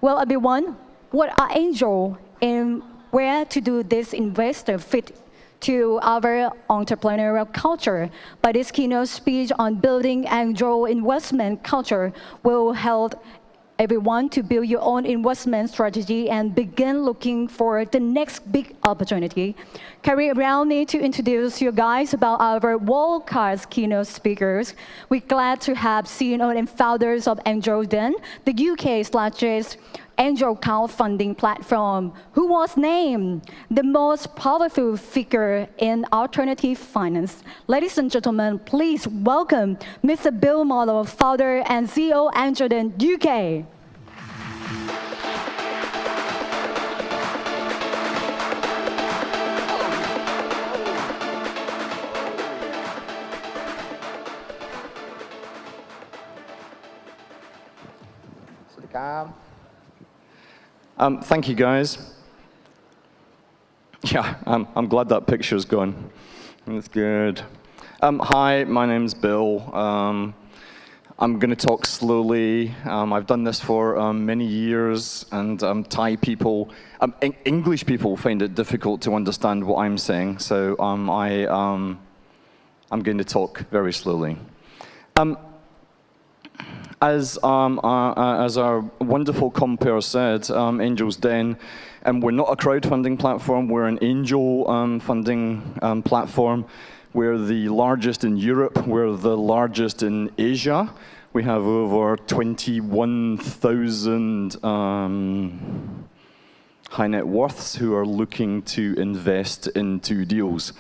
Well, everyone, what are angel and where to do this investor fit to our entrepreneurial culture? But this keynote speech on building angel investment culture will help everyone to build your own investment strategy and begin looking for the next big opportunity. Carry around me to introduce you guys about our world-class keynote speakers. We're glad to have CEO and founders of Angel.den, the UK's largest angel crowdfunding platform, who was named the most powerful figure in alternative finance. Ladies and gentlemen, please welcome Mr. Bill Marlow, founder and CEO Angel.den UK. Thank you, guys. Yeah, I'm glad that picture's gone. That's good. Hi, my name's Bill. I'm going to talk slowly. I've done this for many years, and Thai people, English people find it difficult to understand what I'm saying, so I'm going to talk very slowly. As our wonderful compere said, Angel.den, we're not a crowdfunding platform, we're an angel funding platform. We're the largest in Europe, we're the largest in Asia. We have over 21,000 high net worths who are looking to invest into deals.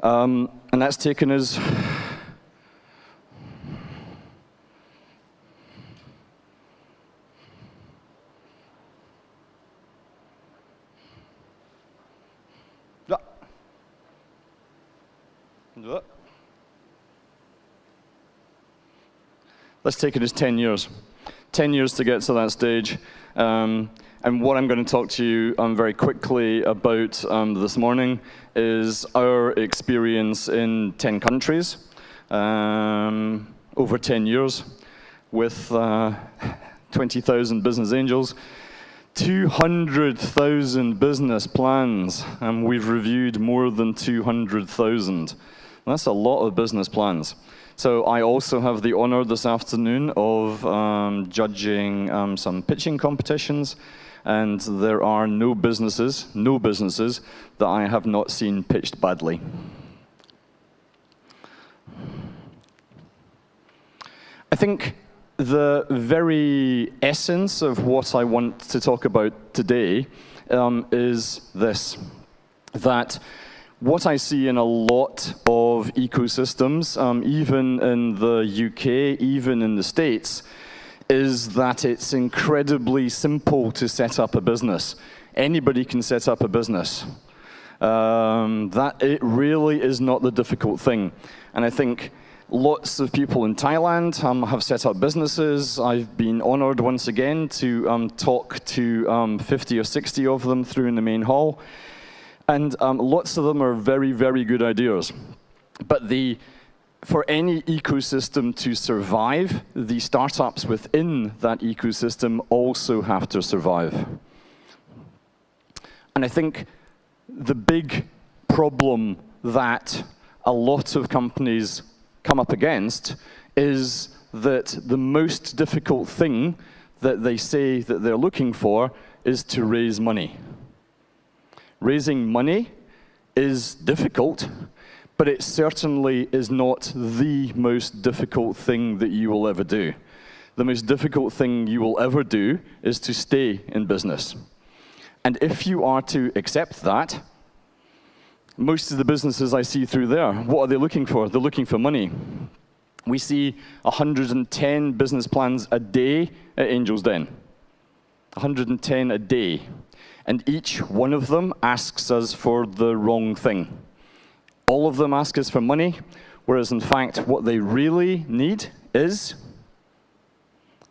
And that's taken us That's taken us 10 years. 10 years to get to that stage. And what I'm going to talk to you very quickly about this morning is our experience in 10 countries, over 10 years, with 20,000 business angels, 200,000 business plans, and we've reviewed more than 200,000. That's a lot of business plans. So I also have the honor this afternoon of judging some pitching competitions, and there are no businesses that I have not seen pitched badly. I think the very essence of what I want to talk about today is this, that what I see in a lot of ecosystems, even in the UK, even in the States, is that it's incredibly simple to set up a business. Anybody can set up a business. That it really is not the difficult thing. And I think lots of people in Thailand have set up businesses. I've been honored once again to talk to 50 or 60 of them through in the main hall. And lots of them are very, very good ideas. But for any ecosystem to survive, the startups within that ecosystem also have to survive. And I think the big problem that a lot of companies come up against is that the most difficult thing that they say that they're looking for is to raise money. Raising money is difficult, but it certainly is not the most difficult thing that you will ever do. The most difficult thing you will ever do is to stay in business. And if you are to accept that, most of the businesses I see through there, what are they looking for? They're looking for money. We see 110 business plans a day at Angel.den. 110 a day. And each one of them asks us for the wrong thing. All of them ask us for money, whereas in fact what they really need is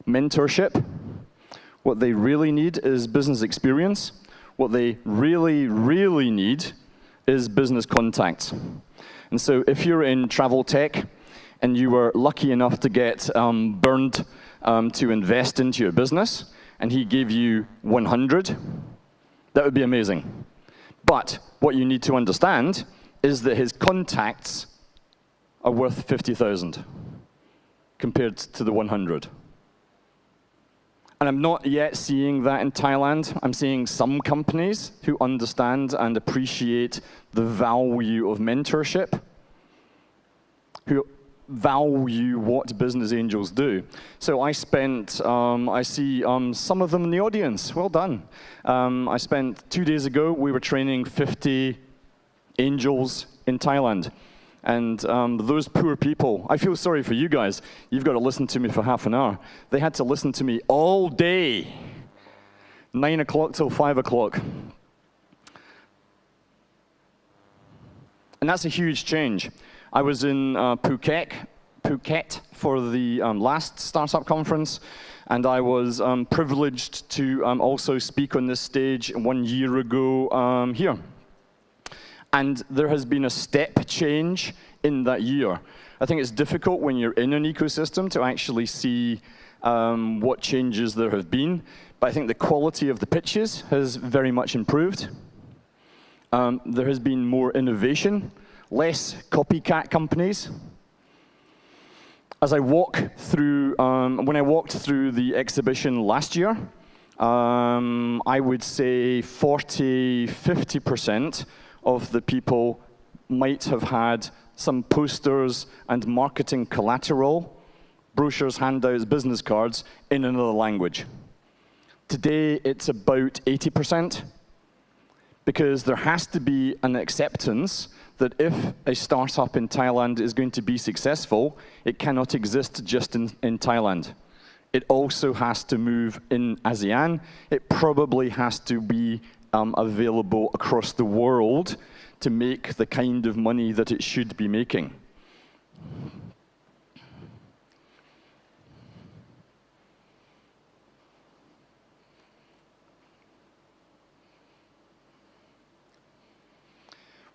mentorship. What they really need is business experience. What they really, really need is business contacts. And so if you're in travel tech and you were lucky enough to get burned to invest into your business, and he gave you 100, that would be amazing. But what you need to understand is that his contacts are worth 50,000 compared to the 100. And I'm not yet seeing that in Thailand. I'm seeing some companies who understand and appreciate the value of mentorship, who value what business angels do. So I spent, I see some of them in the audience. Well done. I spent 2 days ago, we were training 50 angels in Thailand. And those poor people, I feel sorry for you guys. You've got to listen to me for half an hour. They had to listen to me all day, 9 o'clock till 5 o'clock. And that's a huge change. I was in Phuket for the last startup conference, and I was privileged to also speak on this stage 1 year ago here. And there has been a step change in that year. I think it's difficult when you're in an ecosystem to actually see what changes there have been, but I think the quality of the pitches has very much improved. There has been more innovation, less copycat companies. As I walk through, when I walked through the exhibition last year, I would say 40–50% of the people might have had some posters and marketing collateral, brochures, handouts, business cards in another language. Today, it's about 80%, because there has to be an acceptance that if a startup in Thailand is going to be successful, it cannot exist just in Thailand. It also has to move in ASEAN. It probably has to be available across the world to make the kind of money that it should be making.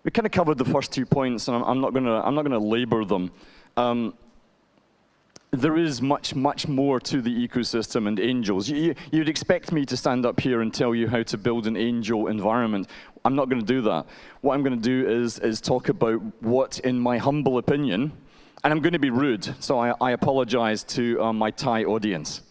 We kind of covered the first 2 points, and I'm not going to labor them. There is much more to the ecosystem and angels. You'd expect me to stand up here and tell you how to build an angel environment. I'm not going to do that. What I'm going to do is talk about what, in my humble opinion, and I'm going to be rude, so I apologize to my Thai audience.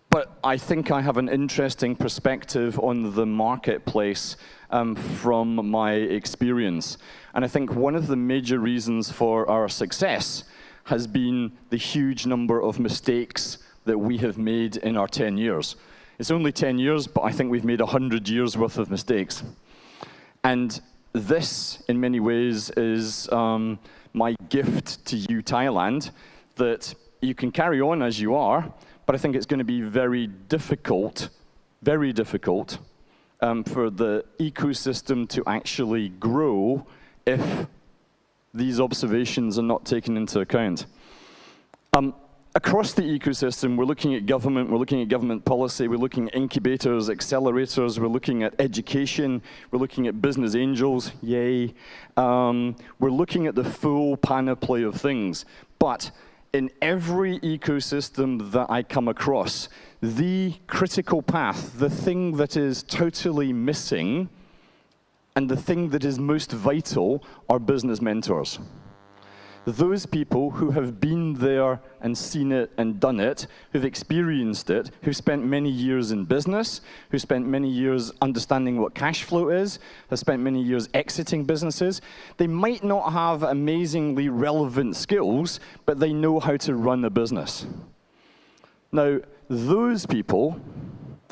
But I think I have an interesting perspective on the marketplace from my experience. And I think one of the major reasons for our success has been the huge number of mistakes that we have made in our 10 years. It's only 10 years, but I think we've made 100 years worth of mistakes. And this, in many ways, is my gift to you, Thailand, that you can carry on as you are, but I think it's going to be very difficult for the ecosystem to actually grow if these observations are not taken into account. Across the ecosystem, we're looking at government policy, we're looking at incubators, accelerators, we're looking at education, we're looking at business angels, yay. We're looking at the full panoply of things. But in every ecosystem that I come across, the critical path, the thing that is totally missing, and the thing that is most vital are business mentors. Those people who have been there and seen it and done it, who've experienced it, who've spent many years in business, who spent many years understanding what cash flow is, have spent many years exiting businesses. They might not have amazingly relevant skills, but they know how to run a business. Now, those people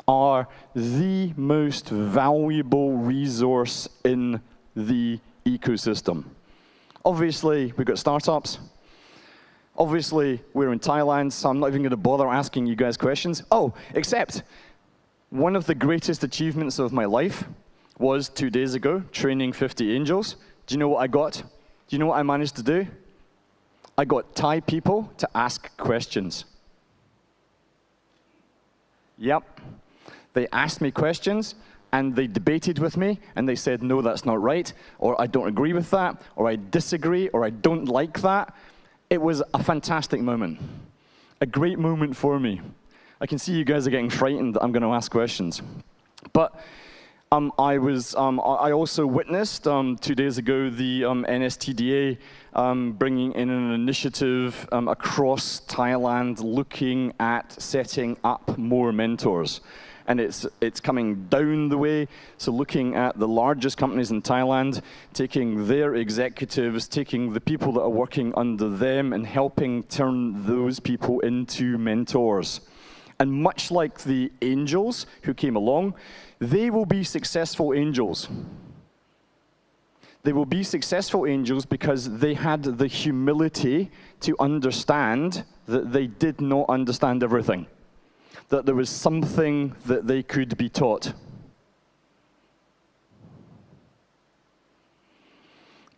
are the most valuable resource in the ecosystem. Obviously, we've got startups. Obviously, we're in Thailand, so I'm not even going to bother asking you guys questions. Oh, except one of the greatest achievements of my life was 2 days ago, training 50 angels. Do you know what I got? Do you know what I managed to do? I got Thai people to ask questions. Yep. They asked me questions, and they debated with me, and they said, no, that's not right, or I don't agree with that, or I disagree, or I don't like that. it was a fantastic moment, a great moment for me. I can see you guys are getting frightened that I'm going to ask questions. But I also witnessed 2 days ago the NSTDA bringing in an initiative across Thailand looking at setting up more mentors. And it's coming down the way, so looking at the largest companies in Thailand, taking their executives, taking the people that are working under them and helping turn those people into mentors. And much like the angels who came along, they will be successful angels. They will be successful angels because they had the humility to understand that they did not understand everything, that there was something that they could be taught.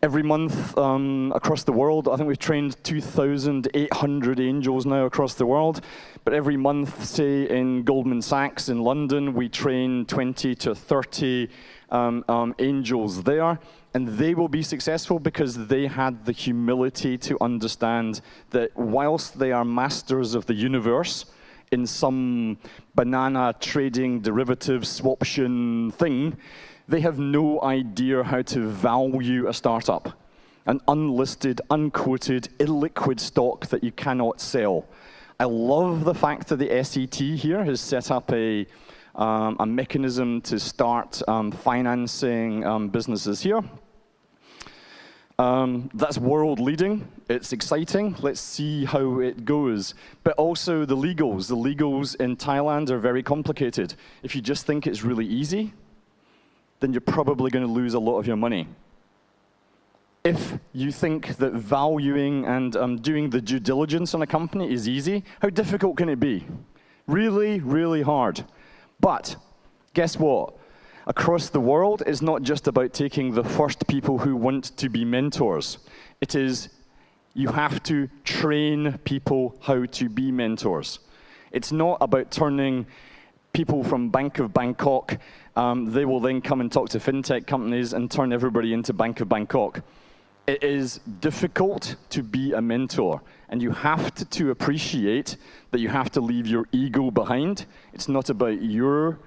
Every month across the world, I think we've trained 2,800 angels now across the world. But every month, say in Goldman Sachs in London, we train 20 to 30 angels there. And they will be successful because they had the humility to understand that whilst they are masters of the universe, in some banana trading derivative swaption thing, they have no idea how to value a startup, an unlisted, unquoted, illiquid stock that you cannot sell. I love the fact that the SET here has set up a mechanism to start financing businesses here. That's world leading. It's exciting. Let's see how it goes. But also the legals in Thailand are very complicated. If you just think it's really easy, then you're probably going to lose a lot of your money. If you think that valuing and doing the due diligence on a company is easy, how difficult can it be? Really, really hard. But guess what? Across the world, it's not just about taking the first people who want to be mentors. It is, you have to train people how to be mentors. It's not about turning people from Bank of Bangkok, they will then come and talk to fintech companies and turn everybody into Bank of Bangkok. It is difficult to be a mentor, and you have to appreciate that you have to leave your ego behind. It's not about your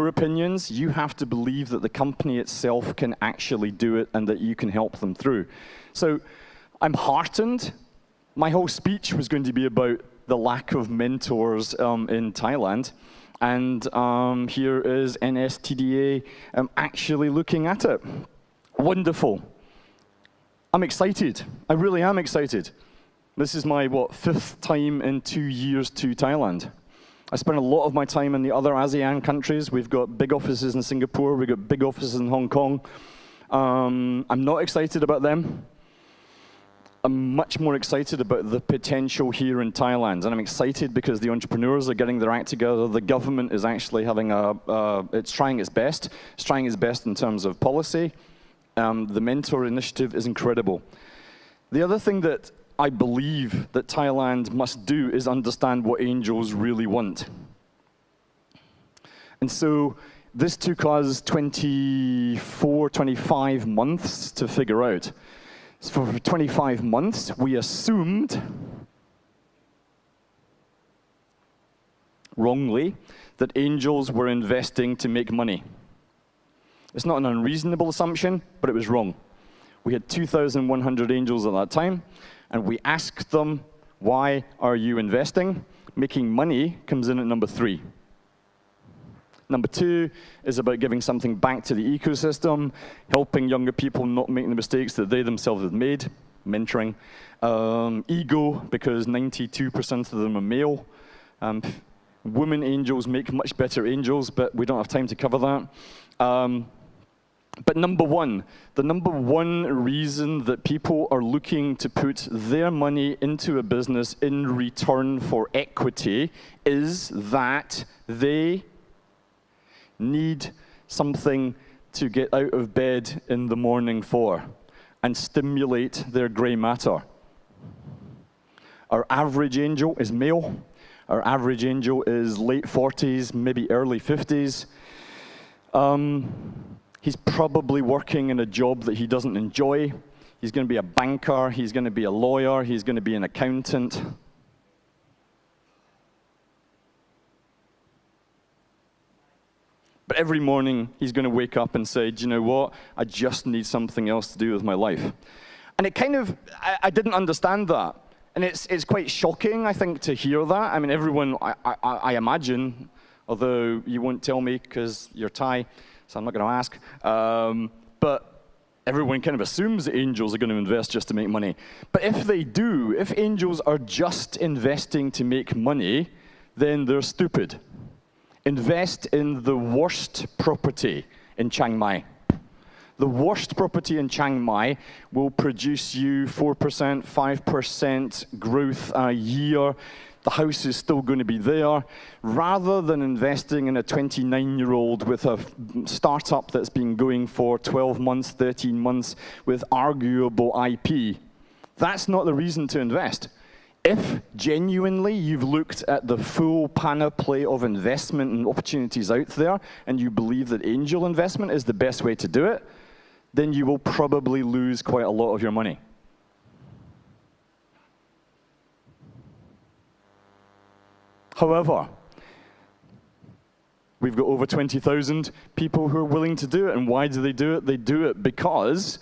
opinions. You have to believe that the company itself can actually do it and that you can help them through. So I'm heartened. My whole speech was going to be about the lack of mentors in Thailand. And here is NSTDA actually looking at it. Wonderful. I'm excited. I really am excited. This is my, 5th time in 2 years to Thailand. I spent a lot of my time in the other ASEAN countries. We've got big offices in Singapore. We've got big offices in Hong Kong. I'm not excited about them. I'm much more excited about the potential here in Thailand. And I'm excited because the entrepreneurs are getting their act together. The government is actually having it's trying its best. It's trying its best in terms of policy. The Mentor Initiative is incredible. The other thing that I believe that Thailand must do is understand what angels really want. And so this took us 24, 25 months to figure out. So for 25 months, we assumed, wrongly, that angels were investing to make money. It's not an unreasonable assumption, but it was wrong. We had 2,100 angels at that time, and we asked them, why are you investing? Making money comes in at number 3. Number 2 is about giving something back to the ecosystem, helping younger people not make the mistakes that they themselves have made, mentoring. Ego, because 92% of them are male. Women angels make much better angels, but we don't have time to cover that. But the number one reason that people are looking to put their money into a business in return for equity is that they need something to get out of bed in the morning for and stimulate their gray matter. Our average angel is male. Our average angel is late 40s, maybe early 50s. He's probably working in a job that he doesn't enjoy. He's going to be a banker, he's going to be a lawyer, he's going to be an accountant. But every morning, he's going to wake up and say, do you know what? I just need something else to do with my life. And it kind of, I didn't understand that. And it's quite shocking, I think, to hear that. I mean, everyone, I imagine, although you won't tell me because you're Thai, so I'm not going to ask. But everyone kind of assumes that angels are going to invest just to make money. But if they do, if angels are just investing to make money, then they're stupid. Invest in the worst property in Chiang Mai. The worst property in Chiang Mai will produce you 4%, 5% growth a year. The house is still going to be there. Rather than investing in a 29-year-old with a startup that's been going for 12 months, 13 months with arguable IP, that's not the reason to invest. If genuinely you've looked at the full panoply of investment and opportunities out there, and you believe that angel investment is the best way to do it, then you will probably lose quite a lot of your money. However, we've got over 20,000 people who are willing to do it. And why do? They do it because,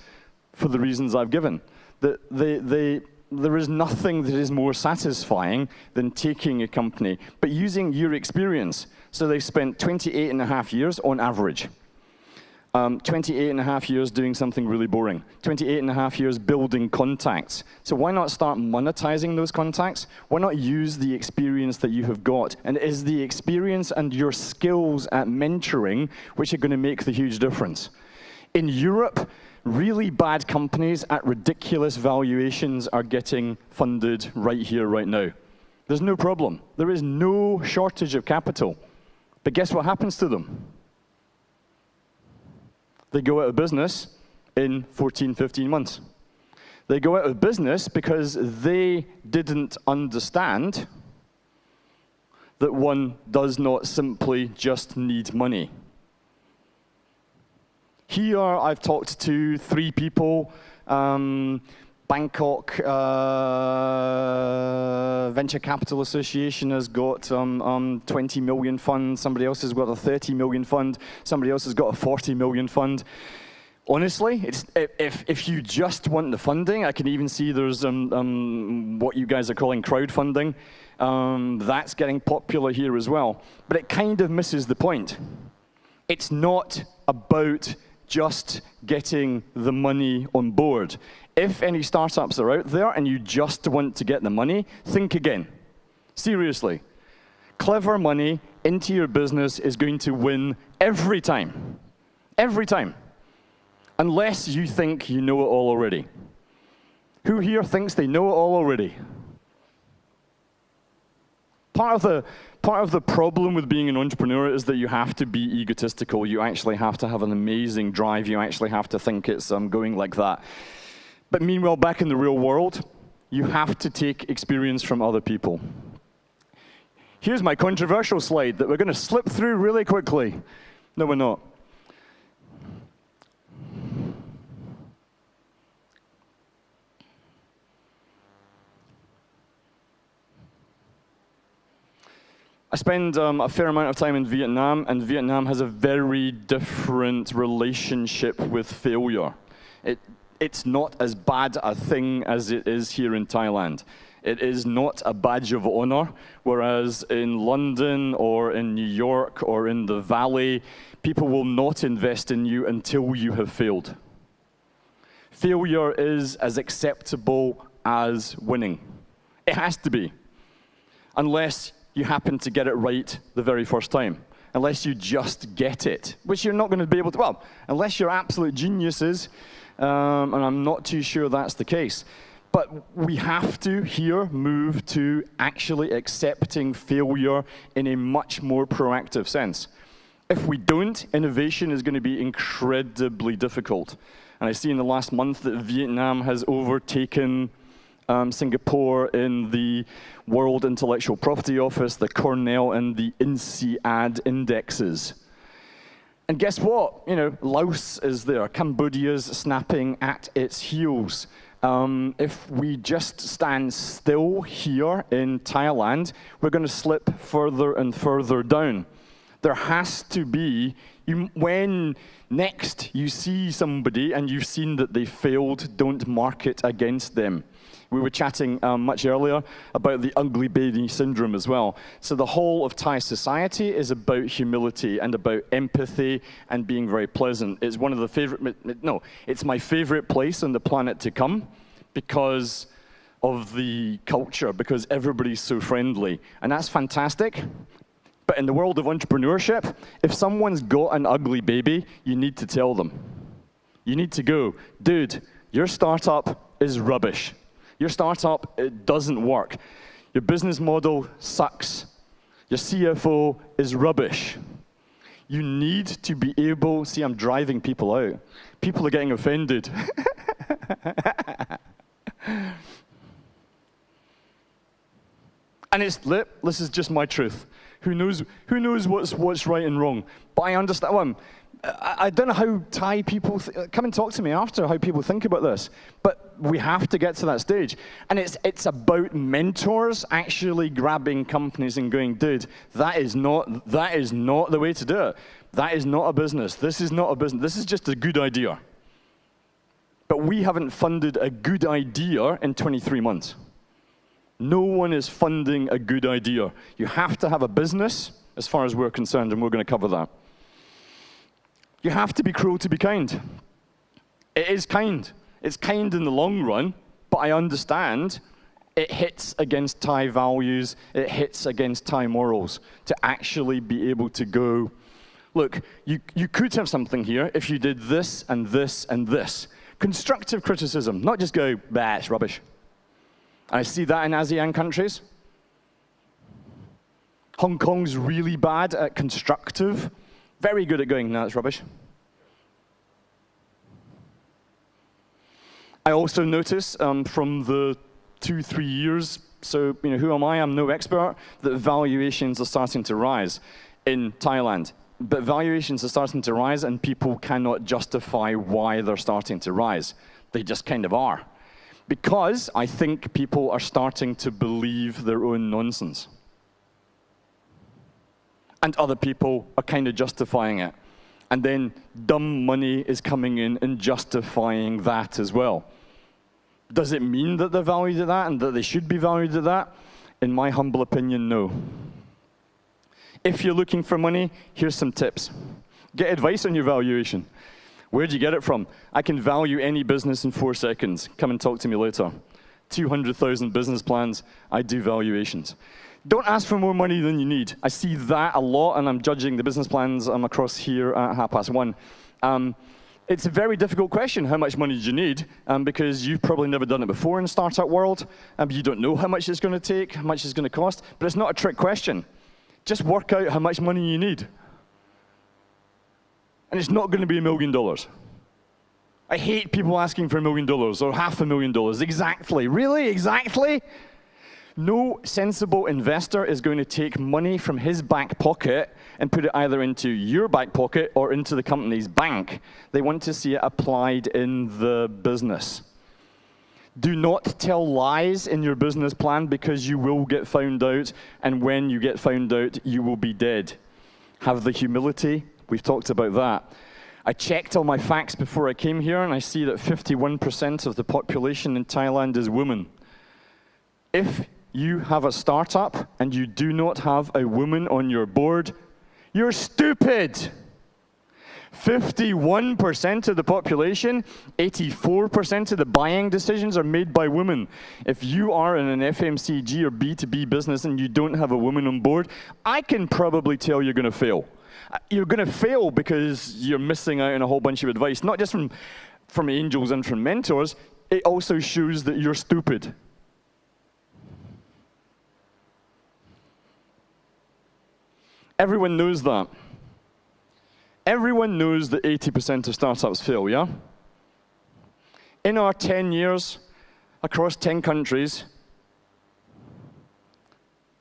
for the reasons I've given, that there is nothing that is more satisfying than taking a company, but using your experience. So they spent 28 and a half years on average. 28 and a half years doing something really boring. 28 and a half years building contacts. So why not start monetizing those contacts? Why not use the experience that you have got? And it is the experience and your skills at mentoring which are going to make the huge difference. In Europe, really bad companies at ridiculous valuations are getting funded right here, right now. There's no problem. There is no shortage of capital. But guess what happens to them? They go out of business in 14, 15 months. They go out of business because they didn't understand that one does not simply just need money. Here, I've talked to 3 people. Bangkok Venture Capital Association has got 20 million fund. Somebody else has got a 30 million fund. Somebody else has got a 40 million fund. Honestly, if you just want the funding, I can even see there's what you guys are calling crowdfunding. That's getting popular here as well. But it kind of misses the point. It's not about just getting the money on board. If any startups are out there and you just want to get the money, think again. Seriously. Clever money into your business is going to win every time. Every time. Unless you think you know it all already. Who here thinks they know it all already? Part of the problem with being an entrepreneur is that you have to be egotistical. You actually have to have an amazing drive. You actually have to think it's going like that. But meanwhile, back in the real world, you have to take experience from other people. Here's my controversial slide that we're going to slip through really quickly. No, we're not. I spend a fair amount of time in Vietnam, and Vietnam has a very different relationship with failure. It's not as bad a thing as it is here in Thailand. It is not a badge of honor, whereas in London or in New York or in the Valley, people will not invest in you until you have failed. Failure is as acceptable as winning. It has to be, unless you happen to get it right the very first time. Unless you just get it, which you're not going to be able to, well, unless you're absolute geniuses, and I'm not too sure that's the case. But we have to here move to actually accepting failure in a much more proactive sense. If we don't, innovation is going to be incredibly difficult. And I see in the last month that Vietnam has overtaken Singapore in the World Intellectual Property Office, the Cornell and the INSEAD indexes. And guess what? You know, Laos is there. Cambodia's snapping at its heels. If we just stand still here in Thailand, we're going to slip further and further down. There has to be, when next you see somebody and you've seen that they failed, don't market against them. We were chatting much earlier about the ugly baby syndrome as well. So the whole of Thai society is about humility and about empathy and being very pleasant. It's one of the favorite, no, it's my favorite place on the planet to come because of the culture, because everybody's so friendly. And that's fantastic. But in the world of entrepreneurship, if someone's got an ugly baby, you need to tell them. You need to go, dude, your startup is rubbish. Your startup, it doesn't work. Your business model sucks. Your CFO is rubbish. You need to be able, see, I'm driving people out. People are getting offended. And this is just my truth. Who knows what's right and wrong? But I understand. Well, I don't know how Thai people, come and talk to me after how people think about this. But we have to get to that stage. And it's about mentors actually grabbing companies and going, dude, that is not the way to do it. That is not a business. This is not a business. This is just a good idea. But we haven't funded a good idea in 23 months. No one is funding a good idea. You have to have a business, as far as we're concerned, and we're going to cover that. You have to be cruel to be kind. It is kind. It's kind in the long run, but I understand it hits against Thai values, it hits against Thai morals, to actually be able to go, look, you could have something here if you did this and this and this. Constructive criticism, not just go, bah, it's rubbish. I see that in ASEAN countries. Hong Kong's really bad at constructive, very good at going, no, it's rubbish. I also notice from the 2-3 years, so who am I? I'm no expert, that valuations are starting to rise in Thailand. But valuations are starting to rise and people cannot justify why they're starting to rise. They just kind of are. Because I think people are starting to believe their own nonsense. And other people are kind of justifying it. And then dumb money is coming in and justifying that as well. Does it mean that they're valued at that and that they should be valued at that? In my humble opinion, no. If you're looking for money, here's some tips. Get advice on your valuation. Where'd you get it from? I can value any business in 4 seconds. Come and talk to me later. 200,000 business plans, I do valuations. Don't ask for more money than you need. I see that a lot, and I'm judging the business plans across here at 1:30. It's a very difficult question, how much money do you need? Because you've probably never done it before in the startup world. You don't know how much it's going to take, how much it's going to cost, but it's not a trick question. Just work out how much money you need. And it's not going to be $1 million. I hate people asking for $1 million or $500,000. Exactly. Really? Exactly? No sensible investor is going to take money from his back pocket and put it either into your back pocket or into the company's bank. They want to see it applied in the business. Do not tell lies in your business plan because you will get found out, and when you get found out, you will be dead. Have the humility. We've talked about that. I checked all my facts before I came here, and I see that 51% of the population in Thailand is women. If you have a startup and you do not have a woman on your board, you're stupid. 51% of the population, 84% of the buying decisions are made by women. If you are in an FMCG or B2B business and you don't have a woman on board, I can probably tell you're going to fail. You're going to fail because you're missing out on a whole bunch of advice, not just from angels and from mentors. It also shows that you're stupid. Everyone knows that. Everyone knows that 80% of startups fail, yeah? In our 10 years, across 10 countries,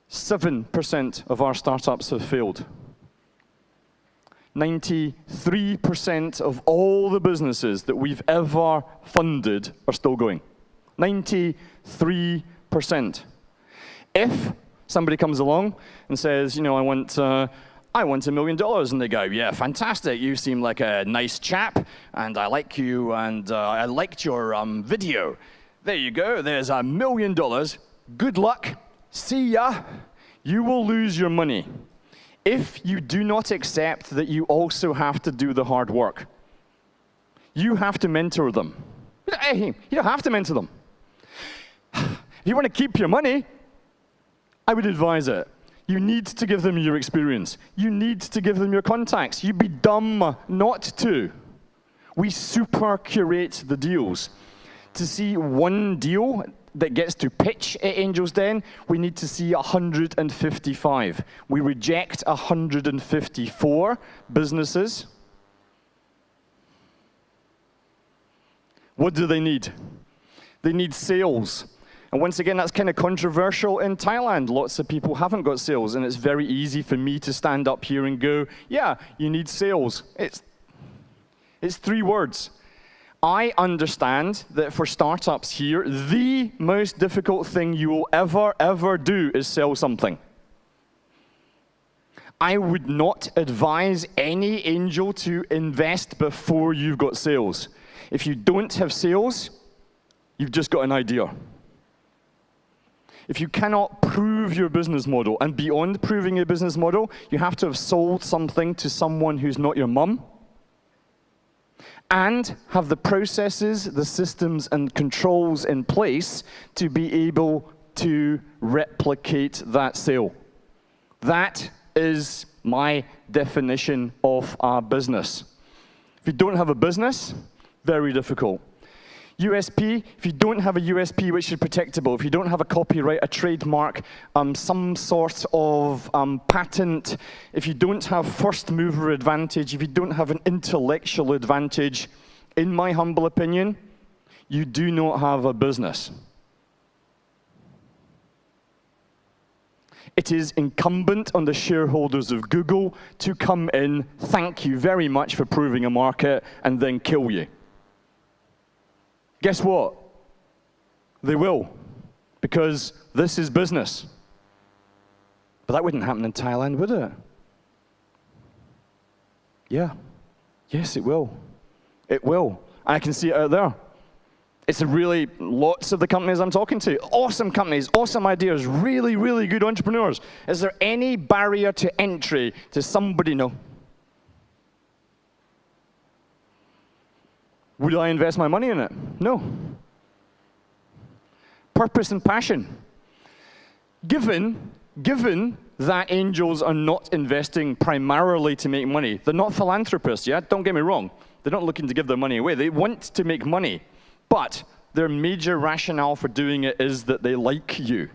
7% of our startups have failed. 93% of all the businesses that we've ever funded are still going. 93%. If somebody comes along and says, you know, I want $1 million, and they go, yeah, fantastic, you seem like a nice chap, and I like you, and I liked your video. There you go, there's $1 million. Good luck, see ya. You will lose your money if you do not accept that you also have to do the hard work. You have to mentor them. Hey, you don't have to mentor them. If you want to keep your money, I would advise it. You need to give them your experience. You need to give them your contacts. You'd be dumb not to. We super curate the deals. To see one deal that gets to pitch at Angel's Den, we need to see 155. We reject 154 businesses. What do they need? They need sales. And once again, that's kind of controversial in Thailand. Lots of people haven't got sales, and it's very easy for me to stand up here and go, yeah, you need sales. It's 3 words. I understand that for startups here, the most difficult thing you will ever do is sell something. I would not advise any angel to invest before you've got sales. If you don't have sales, you've just got an idea. If you cannot prove your business model, and beyond proving your business model, you have to have sold something to someone who's not your mum, and have the processes, the systems, and controls in place to be able to replicate that sale. That is my definition of a business. If you don't have a business, very difficult. USP, if you don't have a USP which is protectable, if you don't have a copyright, a trademark, some sort of patent, if you don't have first mover advantage, if you don't have an intellectual advantage, in my humble opinion, you do not have a business. It is incumbent on the shareholders of Google to come in, thank you very much for proving a market, and then kill you. Guess what? They will, because this is business. But that wouldn't happen in Thailand, would it? Yeah. Yes, it will. It will. I can see it out there. It's really lots of the companies I'm talking to. Awesome companies, awesome ideas, really, really good entrepreneurs. Is there any barrier to entry to somebody? No. Would I invest my money in it? No. Purpose and passion. Given that angels are not investing primarily to make money, they're not philanthropists, yeah? Don't get me wrong. They're not looking to give their money away. They want to make money. But their major rationale for doing it is that they like you.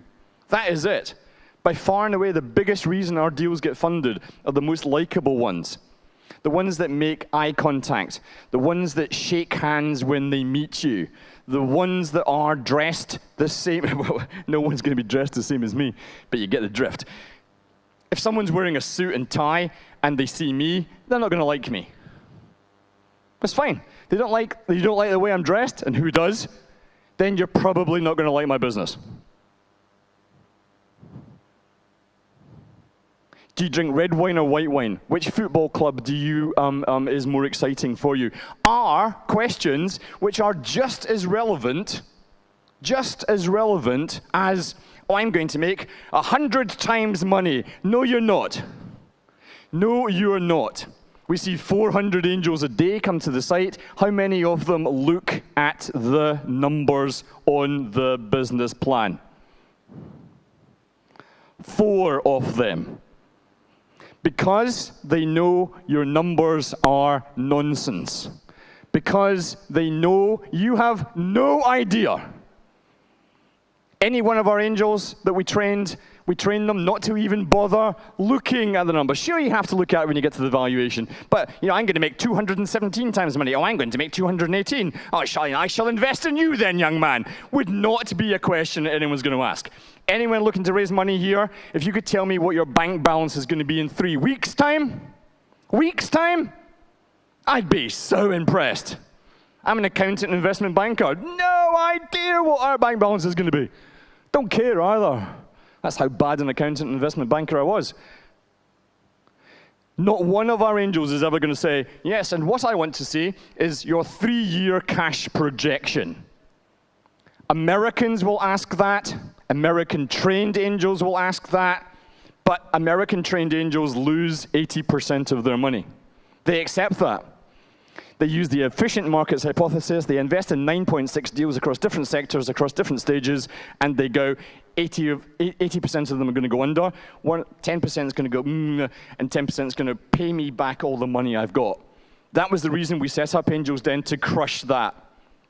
That is it. By far and away, the biggest reason our deals get funded are the most likable ones. The ones that make eye contact, the ones that shake hands when they meet you, the ones that are dressed the same. Well, no one's going to be dressed the same as me, but you get the drift. If someone's wearing a suit and tie and they see me, they're not going to like me. That's fine. You don't like the way I'm dressed, and who does? Then you're probably not going to like my business. Do you drink red wine or white wine? Which football club do you is more exciting for you? Are questions which are just as relevant as, oh, I'm going to make 100 times money. No, you're not. No, you're not. We see 400 angels a day come to the site. How many of them look at the numbers on the business plan? 4 of them. Because they know your numbers are nonsense. Because they know you have no idea. Any one of our angels that we trained them not to even bother looking at the numbers. Sure, you have to look at it when you get to the valuation. But, you know, I'm going to make 217 times money. Oh, I'm going to make 218. Oh, I shall invest in you then, young man. Would not be a question that anyone's going to ask. Anyone looking to raise money here, if you could tell me what your bank balance is going to be in 3 weeks' time, Weeks' time? I'd be so impressed. I'm an accountant and investment banker. No idea what our bank balance is going to be. Don't care either. That's how bad an accountant and investment banker I was. Not one of our angels is ever going to say, yes, and what I want to see is your 3-year cash projection. Americans will ask that. American-trained angels will ask that. But American-trained angels lose 80% of their money. They accept that. They use the efficient markets hypothesis. They invest in 9.6 deals across different sectors, across different stages, and they go, 80% of them are going to go under, 10% is going to go, and 10% is going to pay me back all the money I've got. That was the reason we set up Angels Den, to crush that.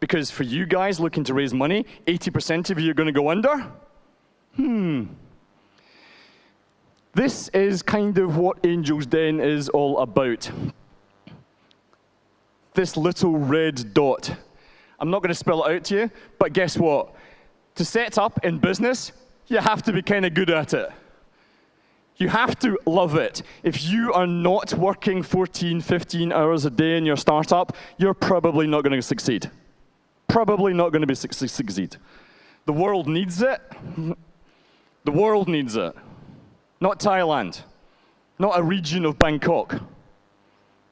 Because for you guys looking to raise money, 80% of you are going to go under? This is kind of what Angels Den is all about. This little red dot. I'm not going to spell it out to you, but guess what? To set up in business, you have to be kind of good at it. You have to love it. If you are not working 14, 15 hours a day in your startup, you're probably not going to succeed. Probably not going to succeed. The world needs it. The world needs it. Not Thailand. Not a region of Bangkok.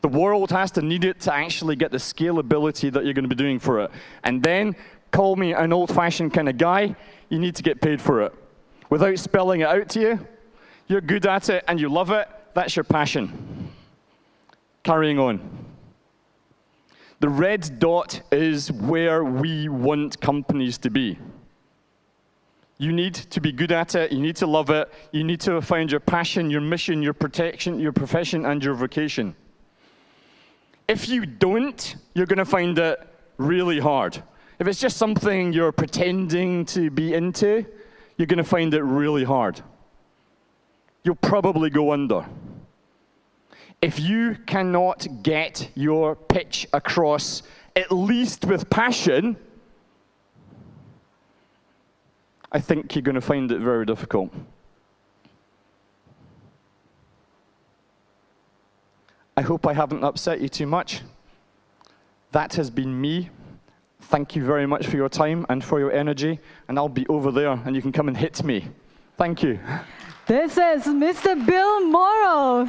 The world has to need it to actually get the scalability that you're going to be doing for it. And then, call me an old-fashioned kind of guy, you need to get paid for it. Without spelling it out to you, you're good at it and you love it, that's your passion. Carrying on. The red dot is where we want companies to be. You need to be good at it, you need to love it, you need to find your passion, your mission, your protection, your profession, and your vocation. If you don't, you're going to find it really hard. If it's just something you're pretending to be into, you're going to find it really hard. You'll probably go under. If you cannot get your pitch across, at least with passion, I think you're going to find it very difficult. I hope I haven't upset you too much. That has been me. Thank you very much for your time and for your energy, and I'll be over there, and you can come and hit me. Thank you. This is Mr. Bill Morrow.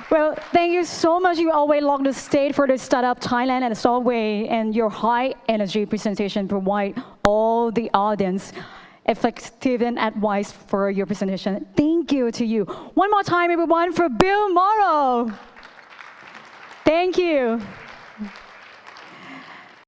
Well, thank you so much. You always lock the stage for the Startup Thailand and Solvay, and your high energy presentation provide all the audience effective and advice for your presentation. Thank you to you. One more time, everyone, for Bill Morrow. Thank you.